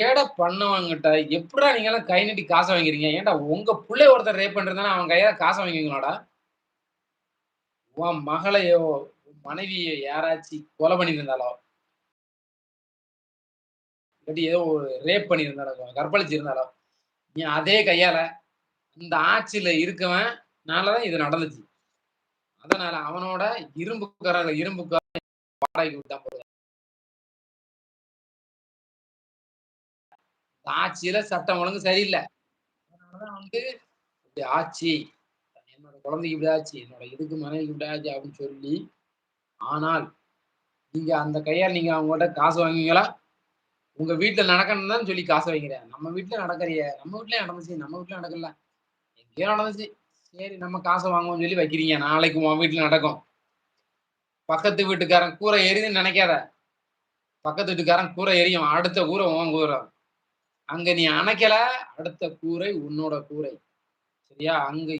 கேட பண்ணவங்கிட்ட எப்புட்றா நீங்கலாம் கை நீட்டி காச வாங்கிறீங்க? ஏன்டா உங்க புள்ளைய ஒருத்தன் ரேப் பண்ணிருந்தானா, அவன் கையால காச வாங்குவீங்களாடா? உன் மகளையோ, உன் மனைவிய யாராச்சு கொலை பண்ணியிருந்தாலோ, இல்லாட்டி ஏதோ ஒரு ரேப் பண்ணியிருந்தாலோ, கற்பழிச்சிருந்தாலோ, நீ அதே கையால இந்த ஆட்சியில இருக்கவன் னால தான் இது நடந்துச்சு. அதனால அவனோட இரும்பு வாடகைக்கு விட்டா போதும். ஆட்சியில சட்டம் ஒழுங்கு சரியில்ல. அதனால தான் வந்து இப்படி ஆச்சு. என்னோட குழந்தைக்கு இப்படி ஆச்சு. என்னோட இதுக்கு மனைவிக்கு இப்படி ஆச்சு அப்படின்னு சொல்லி, ஆனால் நீங்க அந்த கையால நீங்க அவங்கள்ட்ட காசு வாங்குவீங்களா? உங்க வீட்ல நடக்கணும்னு தான் சொல்லி காச வைக்கிறேன். நம்ம வீட்ல நடக்கலையே. நம்ம வீட்லயும் நடந்துச்சு. நம்ம வீட்ல நடக்கல. எங்கேயோ நடந்துச்சு. சரி நம்ம காச வாங்குவோம்ன்னு சொல்லி வைக்கிறீங்க. நாளைக்கு உன் வீட்ல நடக்கும். பக்கத்து வீட்டுக்காரன் கூரை எரியுதுன்னு நெனைக்காத. பக்கத்து வீட்டுக்காரன் கூரை எரியும். அடுத்த கூரை உன் கூரை. அங்க நீ அணைக்கல, அடுத்த கூரை உன்னோட கூரை. சரியா? அங்க